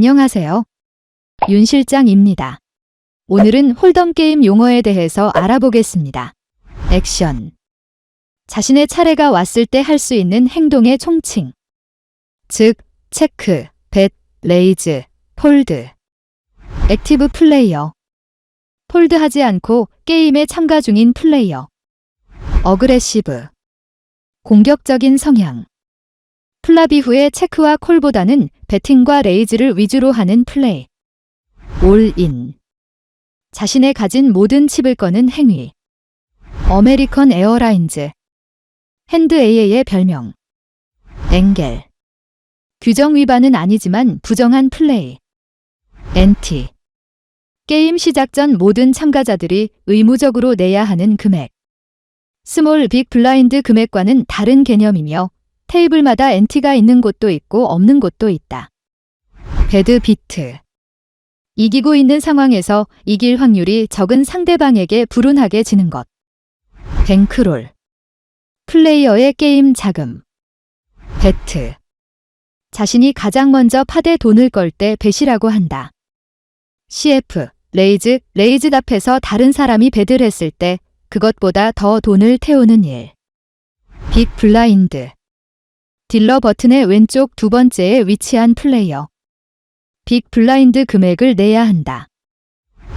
안녕하세요. 윤 실장입니다. 오늘은 홀덤 게임 용어에 대해서 알아보겠습니다. 액션. 자신의 차례가 왔을 때 할 수 있는 행동의 총칭. 즉, 체크, 벳, 레이즈, 폴드. 액티브 플레이어. 폴드하지 않고 게임에 참가 중인 플레이어. 어그레시브. 공격적인 성향. 플랍 이후의 체크와 콜보다는 배팅과 레이즈를 위주로 하는 플레이. 올인. 자신의 가진 모든 칩을 거는 행위. 어메리컨 에어라인즈. 핸드 AA의 별명. 앵겔. 규정 위반은 아니지만 부정한 플레이. 엔티. 게임 시작 전 모든 참가자들이 의무적으로 내야 하는 금액. 스몰 빅 블라인드 금액과는 다른 개념이며 테이블마다 엔티가 있는 곳도 있고 없는 곳도 있다. 배드 비트. 이기고 있는 상황에서 이길 확률이 적은 상대방에게 불운하게 지는 것. 뱅크롤. 플레이어의 게임 자금. 베트. 자신이 가장 먼저 팟에 돈을 걸 때 벳이라고 한다. CF. 레이즈 답해서 다른 사람이 배드를 했을 때 그것보다 더 돈을 태우는 일. 빅 블라인드. 딜러 버튼의 왼쪽 두 번째에 위치한 플레이어. 빅 블라인드 금액을 내야 한다.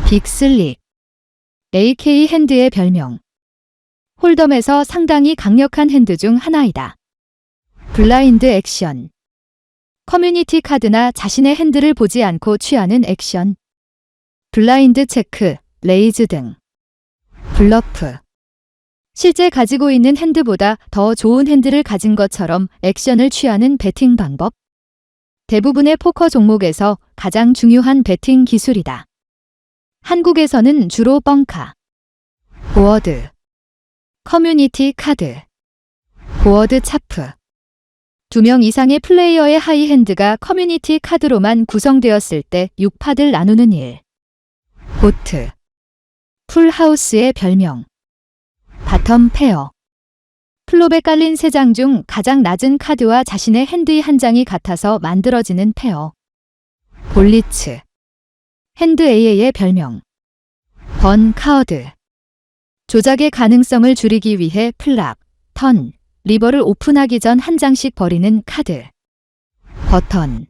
빅 슬릭. AK 핸드의 별명. 홀덤에서 상당히 강력한 핸드 중 하나이다. 블라인드 액션. 커뮤니티 카드나 자신의 핸드를 보지 않고 취하는 액션. 블라인드 체크, 레이즈 등. 블러프. 실제 가지고 있는 핸드보다 더 좋은 핸드를 가진 것처럼 액션을 취하는 배팅 방법. 대부분의 포커 종목에서 가장 중요한 배팅 기술이다. 한국에서는 주로 뻥카. 보어드. 커뮤니티 카드. 보어드 차프. 2명 이상의 플레이어의 하이핸드가 커뮤니티 카드로만 구성되었을 때 6팟을 나누는 일. 보트. 풀하우스의 별명. 바텀 페어. 플롭에 깔린 3장 중 가장 낮은 카드와 자신의 핸드의 한 장이 같아서 만들어지는 페어. 볼리츠. 핸드 AA의 별명. 번 카어드. 조작의 가능성을 줄이기 위해 플랍, 턴, 리버를 오픈하기 전 한 장씩 버리는 카드. 버턴.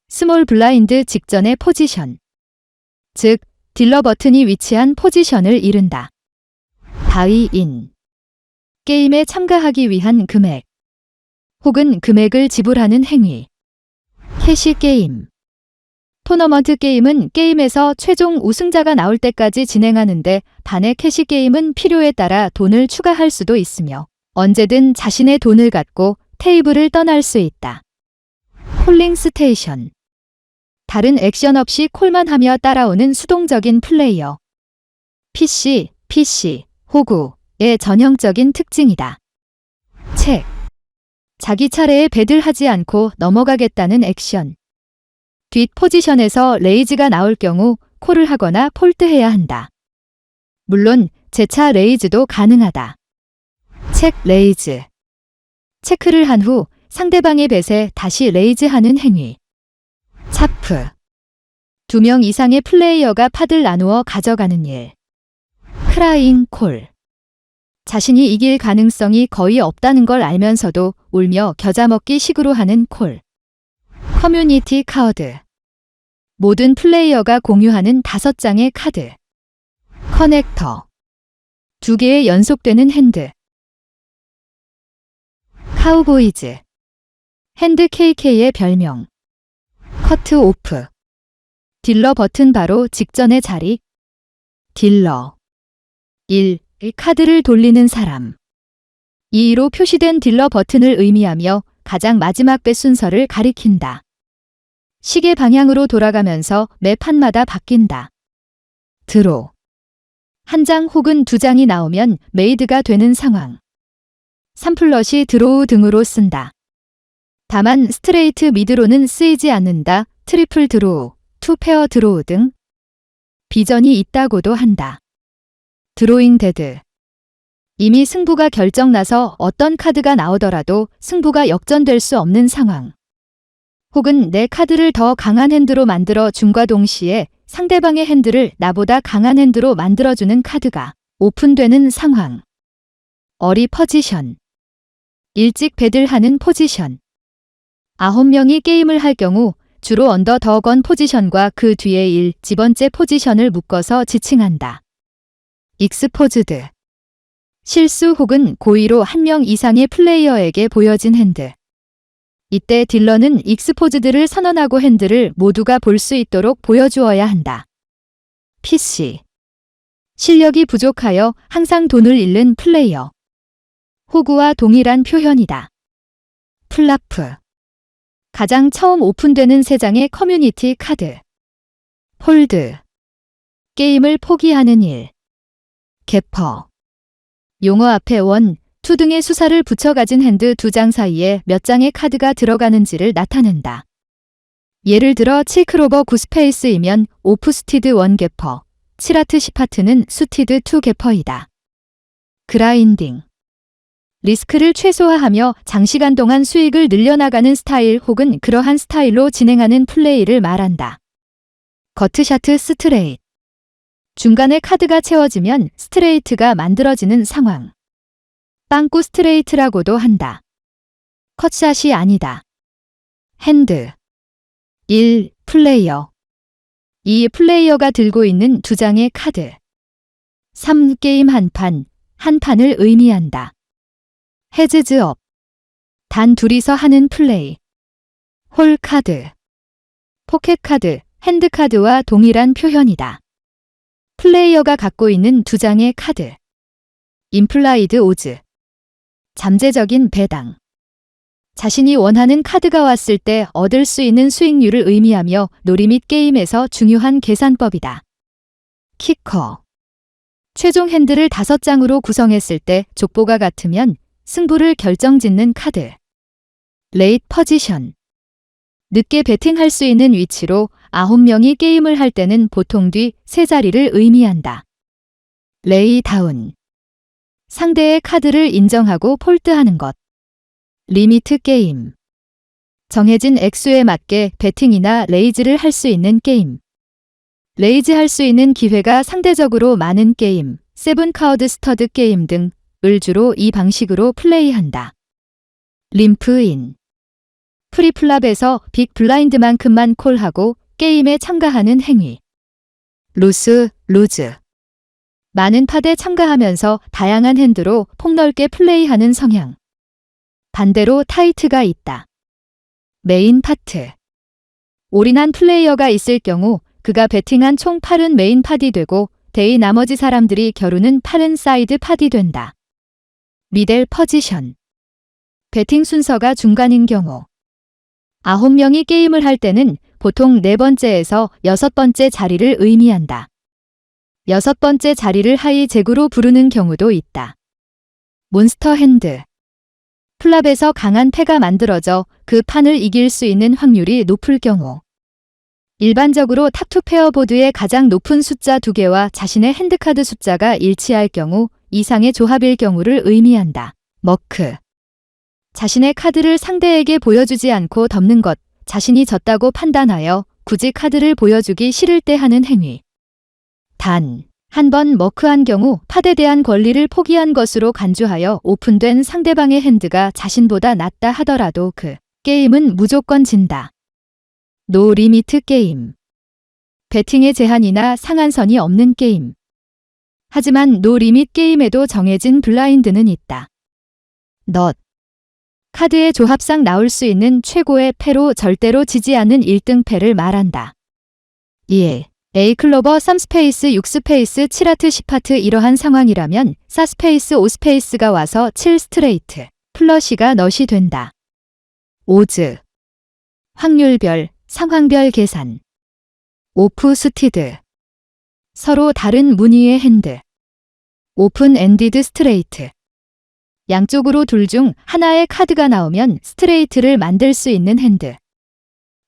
스몰 블라인드 직전의 포지션. 즉, 딜러 버튼이 위치한 포지션을 이른다. 바이인. 게임에 참가하기 위한 금액 혹은 금액을 지불하는 행위. 캐시 게임. 토너먼트 게임은 게임에서 최종 우승자가 나올 때까지 진행하는데 반의 캐시 게임은 필요에 따라 돈을 추가할 수도 있으며 언제든 자신의 돈을 갖고 테이블을 떠날 수 있다. 콜링 스테이션. 다른 액션 없이 콜만 하며 따라오는 수동적인 플레이어. PC, 호구의 전형적인 특징이다. 책. 자기 차례에 배드를 하지 않고 넘어가겠다는 액션. 뒷 포지션에서 레이즈가 나올 경우 콜을 하거나 폴드해야 한다. 물론 재차 레이즈도 가능하다. 책 레이즈. 체크를 한 후 상대방의 벳에 다시 레이즈하는 행위. 차프. 2명 이상의 플레이어가 팟을 나누어 가져가는 일. 크라잉 콜. 자신이 이길 가능성이 거의 없다는 걸 알면서도 울며 겨자먹기 식으로 하는 콜. 커뮤니티 카드. 모든 플레이어가 공유하는 5장의 카드. 커넥터. 2개의 연속되는 핸드. 카우보이즈. 핸드 KK의 별명. 커트 오프. 딜러 버튼 바로 직전의 자리. 딜러. 1. 카드를 돌리는 사람. 2로 표시된 딜러 버튼을 의미하며 가장 마지막 배 순서를 가리킨다. 시계 방향으로 돌아가면서 매 판마다 바뀐다. 드로. 한 장 혹은 2장이 나오면 메이드가 되는 상황. 3플러시 드로우 등으로 쓴다. 다만 스트레이트 미드로는 쓰이지 않는다. 트리플 드로우, 2페어 드로우 등 비전이 있다고도 한다. 드로잉 데드. 이미 승부가 결정나서 어떤 카드가 나오더라도 승부가 역전될 수 없는 상황. 혹은 내 카드를 더 강한 핸드로 만들어 줌과 동시에 상대방의 핸드를 나보다 강한 핸드로 만들어주는 카드가 오픈되는 상황. 어리 퍼지션. 일찍 배들하는 포지션. 9명이 게임을 할 경우 주로 언더 더 건 포지션과 그 뒤에 1, 지번째 포지션을 묶어서 지칭한다. 익스포즈드. 실수 혹은 고의로 한 명 이상의 플레이어에게 보여진 핸드. 이때 딜러는 익스포즈드를 선언하고 핸드를 모두가 볼 수 있도록 보여주어야 한다. PC. 실력이 부족하여 항상 돈을 잃는 플레이어. 호구와 동일한 표현이다. 플라프. 가장 처음 오픈되는 3장의 커뮤니티 카드. 폴드. 게임을 포기하는 일. 개퍼. 용어 앞에 1, 2 등의 수사를 붙여 가진 핸드 2장 사이에 몇 장의 카드가 들어가는지를 나타낸다. 예를 들어 7크로버 9스페이스이면 오프 스티드 1 개퍼, 7하트 10하트는 수티드 2 개퍼이다. 그라인딩. 리스크를 최소화하며 장시간 동안 수익을 늘려나가는 스타일 혹은 그러한 스타일로 진행하는 플레이를 말한다. 거트샤트 스트레이트. 중간에 카드가 채워지면 스트레이트가 만들어지는 상황. 빵꾸 스트레이트라고도 한다. 컷샷이 아니다. 핸드. 1. 플레이어. 2. 플레이어가 들고 있는 2장의 카드. 3. 게임 한 판을 의미한다. 헤즈즈업. 단 둘이서 하는 플레이. 홀 카드. 포켓 카드, 핸드 카드와 동일한 표현이다. 플레이어가 갖고 있는 2장의 카드. 임플라이드 오즈. 잠재적인 배당. 자신이 원하는 카드가 왔을 때 얻을 수 있는 수익률을 의미하며 노리밋 게임에서 중요한 계산법이다. 키커. 최종 핸드를 5장으로 구성했을 때 족보가 같으면 승부를 결정짓는 카드. 레이트 퍼지션. 늦게 배팅할 수 있는 위치로 9명이 게임을 할 때는 보통 뒤 3자리를 의미한다. 레이 다운. 상대의 카드를 인정하고 폴드하는 것. 리미트 게임. 정해진 액수에 맞게 배팅이나 레이즈를 할 수 있는 게임. 레이즈 할 수 있는 기회가 상대적으로 많은 게임, 7카드 스터드 게임 등을 주로 이 방식으로 플레이한다. 림프인. 프리플랍에서 빅 블라인드만큼만 콜하고 게임에 참가하는 행위. 루즈. 많은 팟에 참가하면서 다양한 핸드로 폭넓게 플레이하는 성향. 반대로 타이트가 있다. 메인 파트. 올인한 플레이어가 있을 경우 그가 배팅한 총 8은 메인 팟이 되고 대의 나머지 사람들이 겨루는 8은 사이드 팟이 된다. 미델 퍼지션. 배팅 순서가 중간인 경우. 9명이 게임을 할 때는 보통 4번째에서 6번째 자리를 의미한다. 6번째 자리를 하이 잭으로 부르는 경우도 있다. 몬스터 핸드. 플랍에서 강한 패가 만들어져 그 판을 이길 수 있는 확률이 높을 경우. 일반적으로 탑2 페어 보드의 가장 높은 숫자 2개와 자신의 핸드카드 숫자가 일치할 경우 이상의 조합일 경우를 의미한다. 머크. 자신의 카드를 상대에게 보여주지 않고 덮는 것, 자신이 졌다고 판단하여 굳이 카드를 보여주기 싫을 때 하는 행위. 단, 한 번 머크한 경우 팟에 대한 권리를 포기한 것으로 간주하여 오픈된 상대방의 핸드가 자신보다 낫다 하더라도 그 게임은 무조건 진다. 노 리미트 게임. 배팅의 제한이나 상한선이 없는 게임. 하지만 노 리밋 게임에도 정해진 블라인드는 있다. 넛. 카드의 조합상 나올 수 있는 최고의 패로 절대로 지지 않는 1등 패를 말한다. 1. A 클로버 3스페이스 6스페이스 7하트 10하트 이러한 상황이라면 4스페이스 5스페이스가 와서 7 스트레이트, 플러시가 넛이 된다. 오즈. 확률별, 상황별 계산. 오프 스티드. 서로 다른 무늬의 핸드. 오픈 엔디드 스트레이트. 양쪽으로 둘 중 하나의 카드가 나오면 스트레이트를 만들 수 있는 핸드.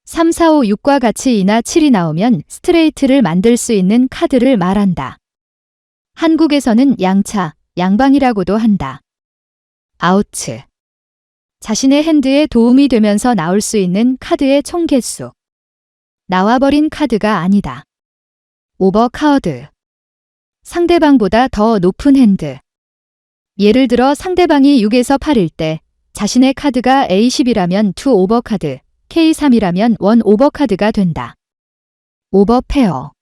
3, 4, 5, 6과 같이 2나 7이 나오면 스트레이트를 만들 수 있는 카드를 말한다. 한국에서는 양차, 양방이라고도 한다. 아우츠. 자신의 핸드에 도움이 되면서 나올 수 있는 카드의 총 개수. 나와버린 카드가 아니다. 오버카워드. 상대방보다 더 높은 핸드. 예를 들어 상대방이 6에서 8일 때 자신의 카드가 A10이라면 2 오버카드, K3이라면 1 오버카드가 된다. 오버페어.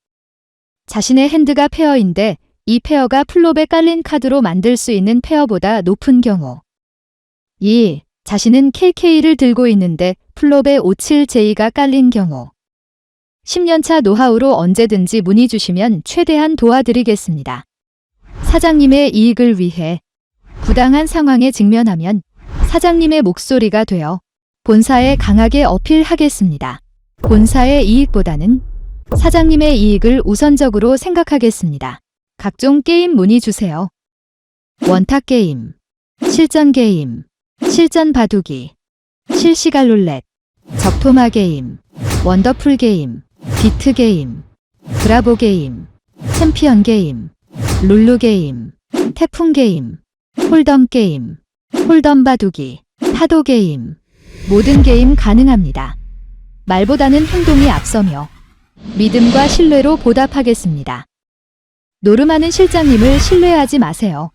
자신의 핸드가 페어인데 이 페어가 플롭에 깔린 카드로 만들 수 있는 페어보다 높은 경우. 2. 자신은 KK를 들고 있는데 플롭에 57J가 깔린 경우. 10년차 노하우로 언제든지 문의 주시면 최대한 도와드리겠습니다. 사장님의 이익을 위해 부당한 상황에 직면하면 사장님의 목소리가 되어 본사에 강하게 어필하겠습니다. 본사의 이익보다는 사장님의 이익을 우선적으로 생각하겠습니다. 각종 게임 문의 주세요. 원탁 게임, 실전 게임, 실전 바둑이, 실시간 룰렛, 적토마 게임, 원더풀 게임, 비트 게임, 브라보 게임, 챔피언 게임, 룰루 게임, 태풍 게임, 홀덤 게임, 홀덤 바둑이, 파도 게임, 모든 게임 가능합니다. 말보다는 행동이 앞서며 믿음과 신뢰로 보답하겠습니다. 노름하는 실장님을 신뢰하지 마세요.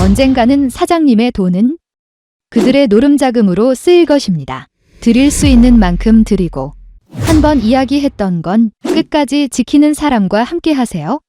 언젠가는 사장님의 돈은 그들의 노름 자금으로 쓰일 것입니다. 드릴 수 있는 만큼 드리고 한 번 이야기했던 건 끝까지 지키는 사람과 함께 하세요.